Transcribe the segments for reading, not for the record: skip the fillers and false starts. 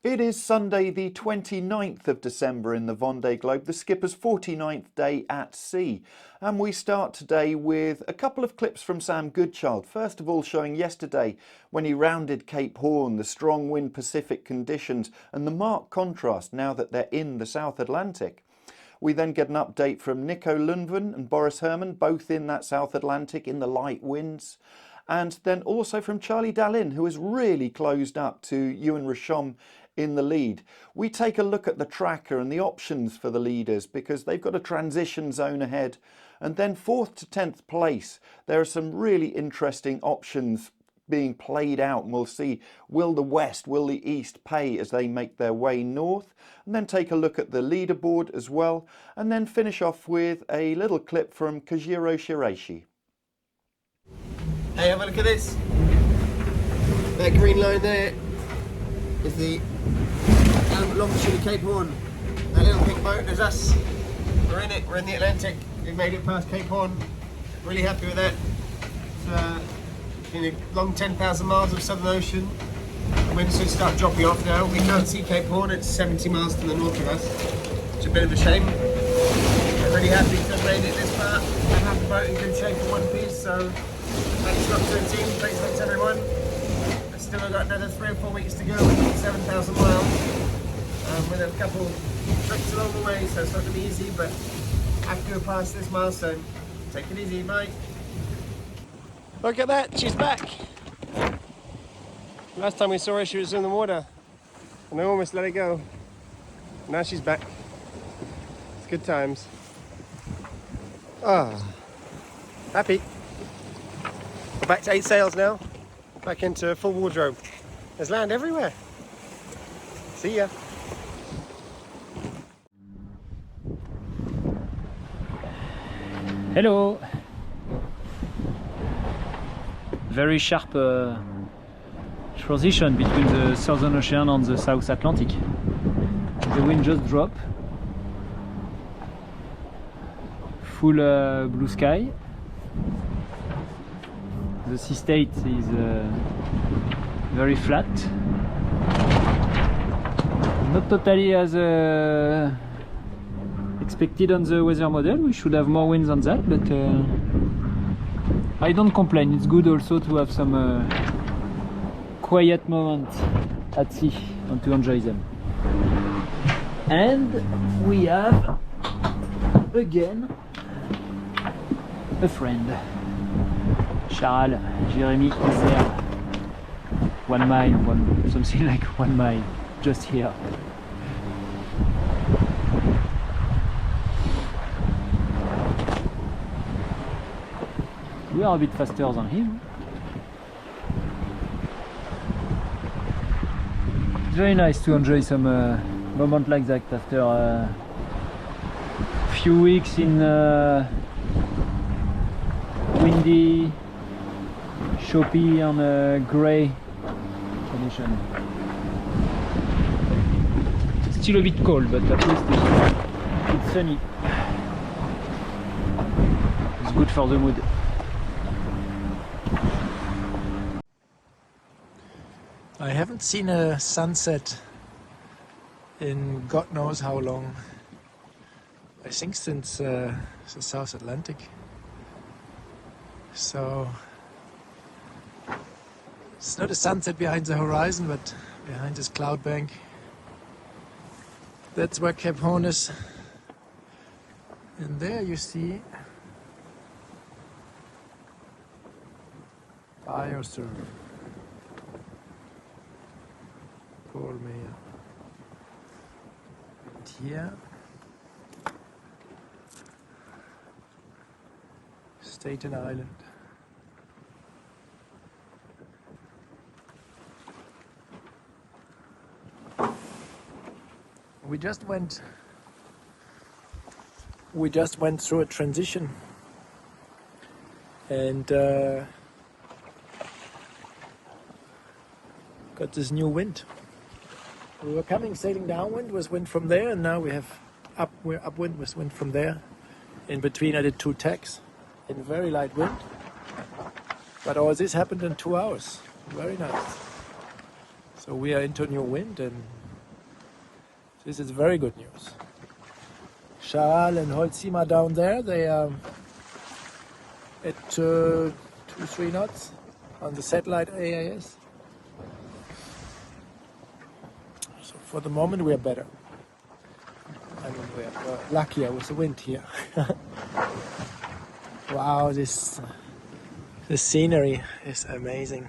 It is Sunday the 29th of December in the Vendée Globe, the skipper's 49th day at sea. And we start today with a couple of clips from Sam Goodchild. First of all, showing yesterday when he rounded Cape Horn, the strong wind Pacific conditions and the marked contrast now that they're in the South Atlantic. We then get an update from Nico Lunven and Boris Herrmann, both in that South Atlantic in the light winds. And then also from Charlie Dalin, who has really closed up to Yoann Richomme in the lead. We take a look at the tracker and the options for the leaders because they've got a transition zone ahead. And then 4th to 10th place, there are some really interesting options being played out, and we'll see, will the west, will the east pay as they make their way north? And then take a look at the leaderboard as well, and then finish off with a little clip from Kojiro Shiraishi. Hey, have a look at this. That green line there is the longitude of Cape Horn. That little pink boat is us. We're in it, we're in the Atlantic. We've made it past Cape Horn. Really happy with that. It's been a long 10,000 miles of Southern Ocean. The winds should start dropping off now. We can't see Cape Horn, it's 70 miles to the north of us. It's a bit of a shame. I'm really happy to have made it this far. I have the boat in good shape for one piece, so thanks lot to the team, thanks everyone. I've still got another 3 or 4 weeks to go, 7,000 miles. With a couple trips along the way, so it's not going to be easy, but I have to go past this milestone. Take it easy, bye. Look at that, she's back. Last time we saw her, she was in the water, and I almost let her go. Now she's back. It's good times. Ah, happy. We're back to 8 sails now. Back into full wardrobe. There's land everywhere. See ya. Hello! Very sharp transition between the Southern Ocean and the South Atlantic. The wind just dropped. Full blue sky. The sea state is very flat. Not totally as expected on the weather model. We should have more winds than that, but I don't complain. It's good also to have some quiet moments at sea and to enjoy them. And we have again a friend. Charles, Jérémy is there. 1 mile, something like 1 mile, just here. We are a bit faster than him. It's very nice to enjoy some moment like that after a few weeks in windy, choppy and grey condition. Still a bit cold, but at least it's sunny. It's good for the mood. I haven't seen a sunset in God knows how long. I think since the South Atlantic. So it's not a sunset behind the horizon, but behind this cloud bank. That's where Cape Horn is. And there you see biosurf. And here Staten Island. We just went through a transition and got this new wind. We were sailing downwind with wind from there, and now we're upwind with wind from there. In between I did 2 tacks in very light wind. But all this happened in 2 hours. Very nice. So we are into new wind, and This is very good news. Charal and Holcima down there, they are at 2-3 knots on the satellite AIS. So for the moment we are better. I mean, we are luckier with the wind here. Wow, this scenery is amazing.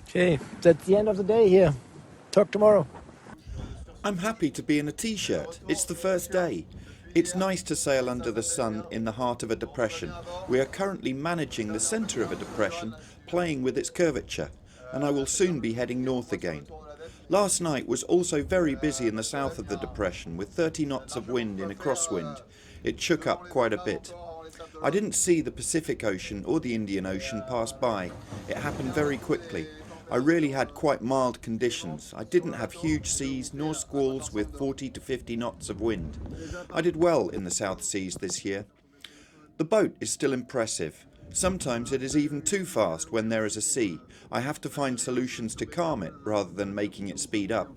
Okay, that's the end of the day here. Talk tomorrow. I'm happy to be in a t-shirt. It's the first day. It's nice to sail under the sun in the heart of a depression. We are currently managing the centre of a depression, playing with its curvature, and I will soon be heading north again. Last night was also very busy in the south of the depression with 30 knots of wind in a crosswind. It shook up quite a bit. I didn't see the Pacific Ocean or the Indian Ocean pass by. It happened very quickly. I really had quite mild conditions. I didn't have huge seas nor squalls with 40 to 50 knots of wind. I did well in the South Seas this year. The boat is still impressive. Sometimes it is even too fast when there is a sea. I have to find solutions to calm it rather than making it speed up.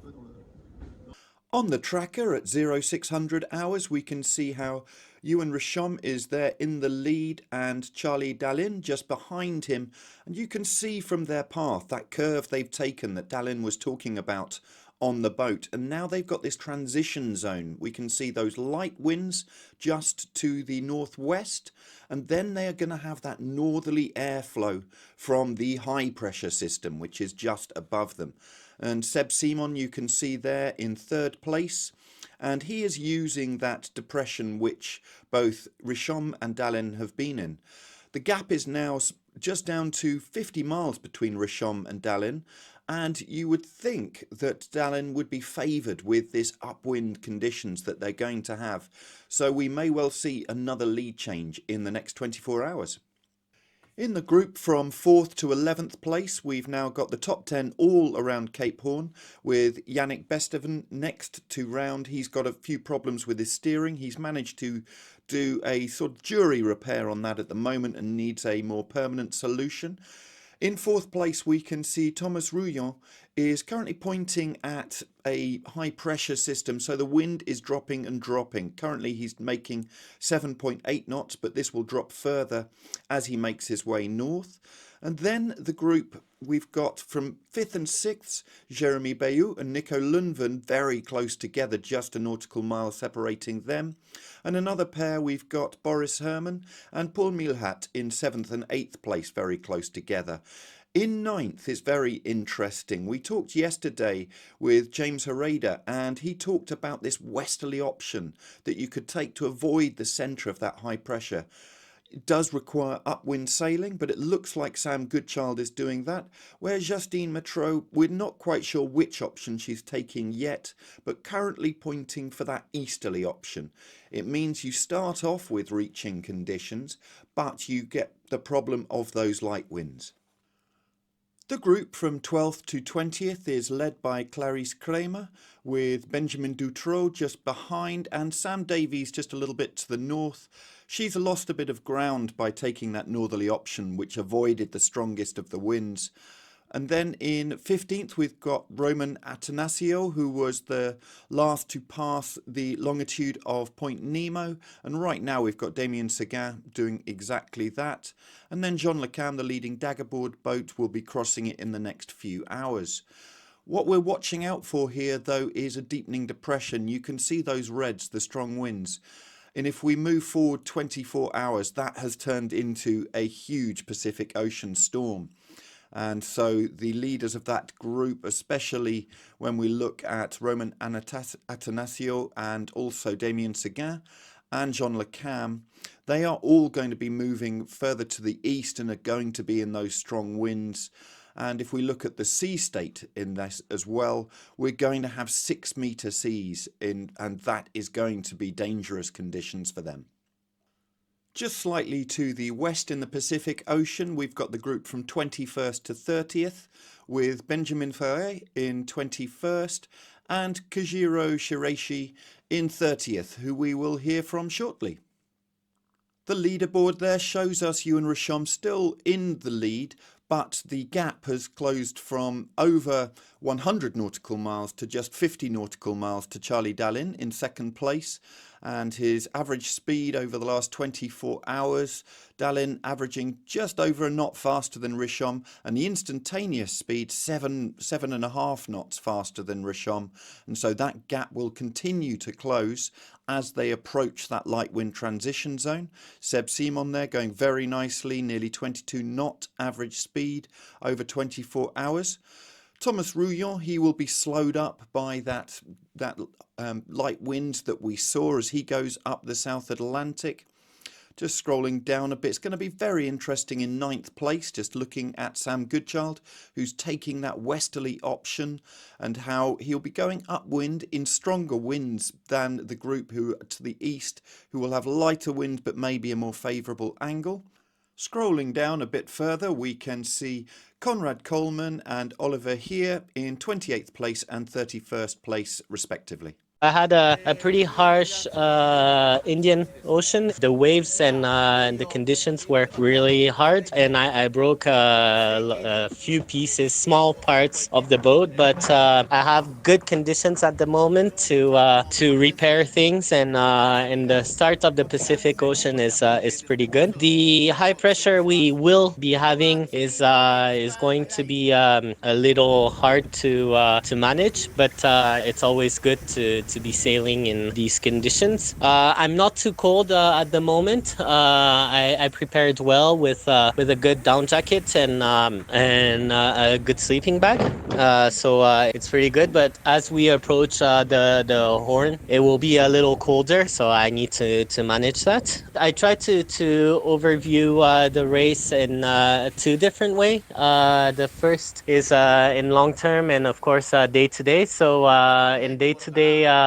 On the tracker at 0600 hours we can see how Yoann Richomme is there in the lead and Charlie Dalin just behind him, and you can see from their path that curve they've taken that Dalin was talking about on the boat, and now they've got this transition zone. We can see those light winds just to the northwest, and then they are going to have that northerly airflow from the high pressure system which is just above them. And Seb Simon you can see there in third place, and he is using that depression which both Richomme and Dalin have been in. The gap is now just down to 50 miles between Richomme and Dalin, and you would think that Dalin would be favoured with this upwind conditions that they're going to have. So we may well see another lead change in the next 24 hours. In the group from 4th to 11th place, we've now got the top 10 all around Cape Horn, with Yannick Besteven next to round. He's got a few problems with his steering. He's managed to do a sort of jury repair on that at the moment and needs a more permanent solution. In 4th place, we can see Thomas Rouillon is currently pointing at a high pressure system, so the wind is dropping and dropping. Currently he's making 7.8 knots, but this will drop further as he makes his way north. And then the group we've got from 5th and 6th, Jeremy Bayou and Nico Lunven very close together, just a nautical mile separating them. And another pair we've got Boris Herrmann and Paul Milhat in 7th and 8th place, very close together. In 9th is very interesting. We talked yesterday with James Harada, and he talked about this westerly option that you could take to avoid the centre of that high pressure. It does require upwind sailing, but it looks like Sam Goodchild is doing that, where Justine Metreau, we're not quite sure which option she's taking yet, but currently pointing for that easterly option. It means you start off with reaching conditions, but you get the problem of those light winds. The group from 12th to 20th is led by Clarice Kramer, with Benjamin Dutroux just behind and Sam Davies just a little bit to the north. She's lost a bit of ground by taking that northerly option, which avoided the strongest of the winds. And then in 15th, we've got Roman Atanasio, who was the last to pass the longitude of Point Nemo. And right now we've got Damien Seguin doing exactly that. And then John Le Cam, the leading daggerboard boat, will be crossing it in the next few hours. What we're watching out for here, though, is a deepening depression. You can see those reds, the strong winds. And if we move forward 24 hours, that has turned into a huge Pacific Ocean storm. And so the leaders of that group, especially when we look at Roman Atanasio and also Damien Seguin and Jean Le Cam, they are all going to be moving further to the east and are going to be in those strong winds. And if we look at the sea state in this as well, we're going to have 6-metre seas and that is going to be dangerous conditions for them. Just slightly to the west in the Pacific Ocean, we've got the group from 21st to 30th, with Benjamin Ferrer in 21st and Kojiro Shiraishi in 30th, who we will hear from shortly. The leaderboard there shows us Yoann Richomme still in the lead, but the gap has closed from over 100 nautical miles to just 50 nautical miles to Charlie Dalin in second place. And his average speed over the last 24 hours, Dalin averaging just over a knot faster than Richomme, and the instantaneous speed 7.5 knots faster than Richomme. And so that gap will continue to close as they approach that light wind transition zone. Seb Simon there going very nicely, nearly 22 knot average speed over 24 hours. Thomas Rouillon, he will be slowed up by that light winds that we saw as he goes up the South Atlantic. Just scrolling down a bit, it's going to be very interesting in 9th place, just looking at Sam Goodchild, who's taking that westerly option and how he'll be going upwind in stronger winds than the group who are to the east, who will have lighter wind but maybe a more favourable angle. Scrolling down a bit further, we can see Conrad Coleman and Oliver here in 28th place and 31st place respectively. I had a pretty harsh Indian Ocean. The waves and the conditions were really hard, and I broke a few pieces, small parts of the boat. But I have good conditions at the moment to repair things, and the start of the Pacific Ocean is pretty good. The high pressure we will be having is going to be a little hard to manage, but it's always good to be sailing in these conditions. I'm not too cold at the moment. I prepared well with a good down jacket and a good sleeping bag. So it's pretty good. But as we approach the Horn, it will be a little colder, so I need to manage that. I try to overview the race in 2 different ways. The first is in long term and of course day to day. So in day to day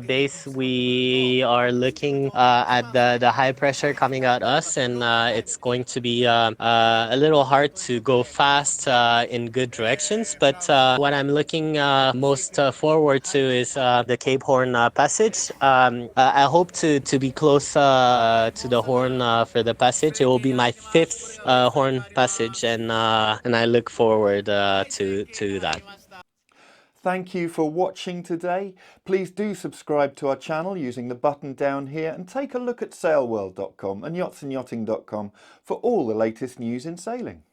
base, we are looking at the high pressure coming at us, and it's going to be a little hard to go fast in good directions. But what I'm looking most forward to is the Cape Horn passage. I hope to be close to the Horn for the passage. It will be my 5th Horn passage, and I look forward to that. Thank you for watching today. Please do subscribe to our channel using the button down here and take a look at sailworld.com and yachtsandyachting.com for all the latest news in sailing.